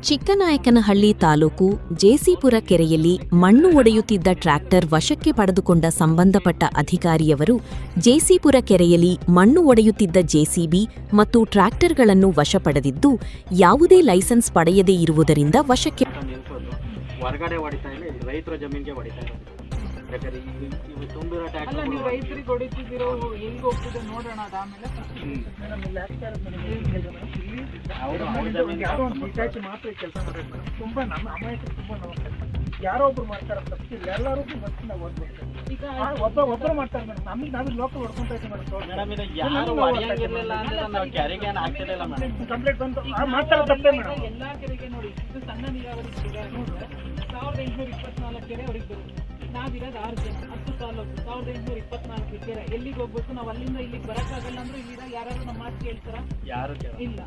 ಚಿಕ್ಕನಾಯಕನಹಳ್ಳಿ ತಾಲೂಕು ಜೇಸಿಪುರ ಕೆರೆಯಲ್ಲಿ ಮಣ್ಣು ಒಡೆಯುತ್ತಿದ್ದ ಟ್ರ್ಯಾಕ್ಟರ್ ವಶಕ್ಕೆ ಪಡೆದುಕೊಂಡ ಸಂಬಂಧಪಟ್ಟ ಅಧಿಕಾರಿಯವರು ಜೇಸಿಪುರ ಕೆರೆಯಲ್ಲಿ ಮಣ್ಣು ಒಡೆಯುತ್ತಿದ್ದ ಜೆಸಿಬಿ ಮತ್ತು ಟ್ರ್ಯಾಕ್ಟರ್ಗಳನ್ನು ವಶಪಡೆದಿದ್ದು ಯಾವುದೇ ಲೈಸೆನ್ಸ್ ಪಡೆಯದೇ ಇರುವುದರಿಂದ ವಶಕ್ಕೆ ಹೊರಗಡೆ ಹೊಡಿತಾ ಇಲ್ಲ, ರೈತರ ಜಮೀನಿಗೆ ಹೊಡಿತಾ ಇಲ್ಲ. ಯಾಕಂದ್ರೆ ಇವು ತುಂಬಿರೋ ಅಲ್ಲ, ನೀವು ರೈತರಿಗೆ ಹೊಡಿತಿದ್ದೀರೋ ಹೆಂಗ್ ಹೋಗ್ತಿದೆ ನೋಡೋಣ. ಅದಾದ್ಮೇಲೆ ಮಾತ್ರ ಕೆಲಸ ಮಾಡಬೇಕು. ತುಂಬಾ ನಮ್ಮ ಅಮಾಯಕರು ತುಂಬಾ ನೋಡ್ತಾರೆ. ಯಾರೋ ಒಬ್ರು ಮಾಡ್ತಾರೆ ತಪ್ಪಿಲ್ಲ, ಎಲ್ಲರೂ ಮತ್ತೆ ನಾವು ಓದ್ಬೇಕು. ಈಗ ಒಬ್ಬರು ಮಾಡ್ತಾರೆ ಮೇಡಮ್. ನಮಗೆ ನಾವೇ ಲೋಕಲ್ ಹೊಡ್ಕೊಂತ ಇದ್ದೀವಿ ಮೇಡಮ್. ಯಾರು ಹೊಡೆಯಂಗಿರ್ಲಿಲ್ಲ ಅಂದ್ರೆ ನಾವು ಕೆರೆಗೆ ಹಾಕ್ತಿರ್ಲಿಲ್ಲ ಮೇಡಮ್. ಕಂಪ್ಲೇಂಟ್ ಬಂತು ಮಾಡ್ತಾರೆ ತಪ್ಪೇ ಮೇಡಮ್. ಎಲ್ಲಾ ಕೆರೆಗೆ ನೋಡಿ, ಇದು ಸಣ್ಣ ನೀರಾವರಿ ಕೆರೆ ನೋಡಿದ್ರೆ 1824 ಕೆರೆ ಅವ್ರಿಗೆ ಬರುತ್ತೆ. ನಾವಿರೋದು 6 ಜನ, 10 ತಾಲೂಕು, 1824 ಕೆರೆ. ಎಲ್ಲಿಗೆ ಹೋಗ್ಬೇಕು ನಾವು? ಅಲ್ಲಿಂದ ಇಲ್ಲಿಗೆ ಬರಕ್ಕಾಗಲ್ಲ ಅಂದ್ರೆ ಇಲ್ಲಿಂದ ಯಾರು ನಮ್ಮ ಮಾತು ಕೇಳ್ತಾರ? ಯಾರು ಇಲ್ಲ.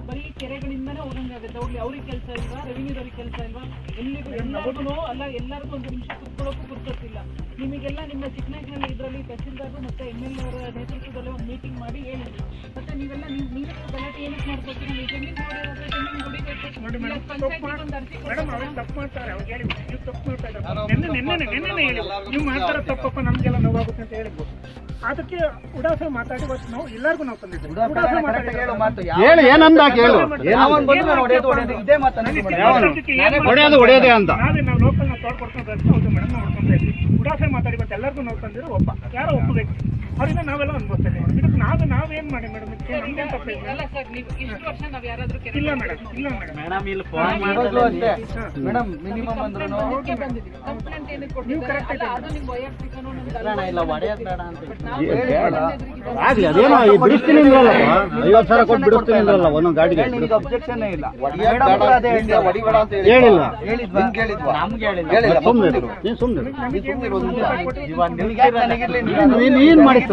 ಬರೀ ಕೆರೆಗಳಿಂದನೇ ಹೋಗಂಗಾಗುತ್ತೆ. ಹೋಗ್ಲಿ, ಅವ್ರಿಗೆ ಕೆಲಸ ಇಲ್ವಾ? ರೆವಿನ್ಯೂದವ್ರಿಗೆ ಕೆಲಸ ಇಲ್ವಾ? ಎಲ್ಲಿಗೂ ಎಲ್ಲರಿಗೂ ಅಲ್ಲ, ಎಲ್ಲರಿಗೂ ಒಂದು ನಿಮಿಷ ಕುತ್ಕೊಳ್ಳೋಕ್ಕೂ ಗುರ್ತಿಲ್ಲ. ನಿಮಗೆಲ್ಲ ನಿಮ್ಮ ಚಿಕ್ಕನಾಯಕನಲ್ಲಿ ಇದರಲ್ಲಿ ತಹಸೀಲ್ದಾರ್ ಮತ್ತೆ MLA ಅವರ ನೇತೃತ್ವದಲ್ಲಿ ಒಂದು ಮೀಟಿಂಗ್ ಮಾಡಿ ಹೇಳಿದ್ವಿ. ಮತ್ತೆ ನೀವೆಲ್ಲ ನೀವೇ ಗಲಾಟೆ ಏನಕ್ಕೆ ಮಾಡ್ಕೊತೀವಿ? ನೀವು ಜಮೀನು ಹೊಡಿಬೇಕು, ನೀವು ಮಾಡ್ತಾರ ತಪ್ಪಪ್ಪ, ನಮ್ಗೆಲ್ಲ ನೋವಾಗುತ್ತೆ ಅಂತ ಹೇಳಿದ್ವಿ. ಅದಕ್ಕೆ ಉಡಾಫೆ ಮಾತಾಡಿ ನಾವು ಎಲ್ಲರಿಗೂ ನಾವು ತಂದಿದ್ದೀವಿ. ನಾವು ಲೋಕಲ್ ನಾವು ತೋಡ್ಕೊಡ್ಕೊಂಡು ಹೌದು ಮೇಡಮ್, ನಾವು ಹೊಡ್ಕೊಂತ ಇದ್ವಿ. ಉಡಾಫೆ ಮಾತಾಡಿ ಮತ್ತೆ ಎಲ್ಲರಿಗೂ ನಾವು ತಂದಿರೋ ಒಬ್ಬ ಯಾರೋ ಒಪ್ಪಬೇಕು. ಅವರಿಂದ ನಾವೆಲ್ಲ ಅನ್ಬೋತಾ ಇದ್ದೀವಿ. ಇದಕ್ಕೆ ನಾವೇನ್ ಮಾಡಿ ಮೇಡಮ್? ನಮ್ಗೇನು ತಪ್ಪಿಲ್ಲ. ಇಲ್ಲ ಮೇಡಮ್, ಇಲ್ಲ ಮೇಡಮ್. ಮೇಡಮ್ ಇಲ್ಲಿ ಮೇಡಮ್ ಮಿನಿಮಮ್ ಅಂದ್ರೂ ನೀವು ಕರೆಕ್ಟ್ ಇಲ್ಲ ಹೊಡೆಯೋದು ಬೇಡ ಅಂತ ಆಗ್ಲಿ, ಅದೇನೋ ಬಿಡಿಸ್ತೀನಿ 50,000 ಕೊಟ್ಟು ಬಿಡಿಸ್ತೀನಿ ಒಂದೊಂದು ಗಾಡಿಗೆ. ಅಬ್ಜೆಕ್ಷನ್ ಇಲ್ಲ, ಹೇಳಿಲ್ಲ, ಸುಮ್ಮನೆ ನೀನ್ ಮಾಡಿತ್ತು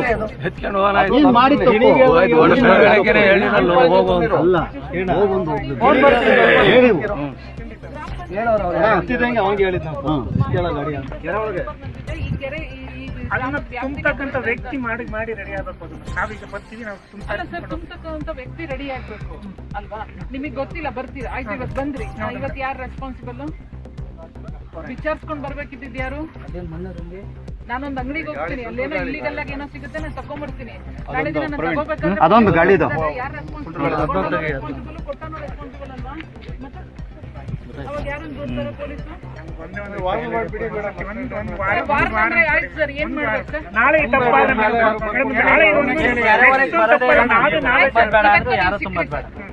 ತುಂಬತಕ್ಕಂತ ವ್ಯಕ್ತಿ ಮಾಡಿ ರೆಡಿ ಆಗ್ಬೇಕು. ನಾವೀಗ ಬರ್ತೀವಿ, ನಾವು ತುಂಬತಕ್ಕಂತ ವ್ಯಕ್ತಿ ರೆಡಿ ಆಗ್ಬೇಕು ಅಲ್ವಾ? ನಿಮಗೆ ಗೊತ್ತಿಲ್ಲ, ಬರ್ತೀರಾ? ಆಯ್ತು, ಇವತ್ತು ಬಂದ್ರಿ, ಇವತ್ತು ಯಾರು ರೆಸ್ಪಾನ್ಸಿಬಲ್? ವಿಚಾರಿಸ್ಕೊಂಡ್ ಬರ್ಬೇಕಿದ್ದು ಯಾರು? ನಾನೊಂದು ಅಂಗಡಿಗೆ ಹೋಗ್ತೀನಿ, ಅಲ್ಲೇನೋ ಇಲ್ಲಿಗಲ್ ಆಗಿ ಏನೋ ಸಿಗುತ್ತೆ, ನಾನು ತಗೊಂಡ್ಬರ್ತೀನಿ. ನಾಳೆ ದಿನ ನಾನು ತಗೋಬೇಕಾದ್ರೆ ಅದೊಂದು ಗಾಡಿದು ಯಾರು ರೆಸ್ಪಾನ್ಸಿಬಲ್? ಕೊಟ್ಟಾನೋ ರೆಸ್ಪಾನ್ಸಿಬಲ್ ಅಲ್ವಾ? ಮತ್ತೆ ಅವಾಗ ಯಾರನ್ನು ಗೊತ್ತಾರ? ಪೊಲೀಸು ಆಯ್ತು ಸರ್, ಏನ್ ಮಾಡ್ಬೇಕು ಸರ್? ನಾಳೆ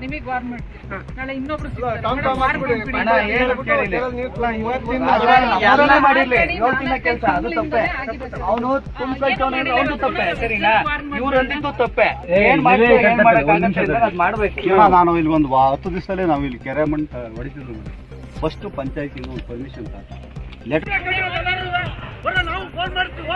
ನಿಮಗೆ ವಾರ್ ಮಾಡ್ತೀವಿ. ನಾಳೆ ಇನ್ನೊಬ್ರು ಕೆಲಸ ಅದು ತಪ್ಪೆ. ಅವನು ಅವನು ತಪ್ಪೆ, ಸರಿನಾ? ಇವ್ರು ಅಂದಿದ್ದು ತಪ್ಪೆ. ಮಾಡ್ಬೇಕು. ನಾನು ಇಲ್ಲಿ ಒಂದು 10 ದಿವಸದಲ್ಲೇ ನಾವು ಇಲ್ಲಿ ಕೆರೆ ಮಣ್ಣು ಹೊಡಿತಿದ್ವಿ. ಫಸ್ಟ್ ಪಂಚಾಯತಿಂದ ಒಂದು ಪರ್ಮಿಷನ್ ನಾವು ಫೋನ್ ಮಾಡ್ತೀವಿ.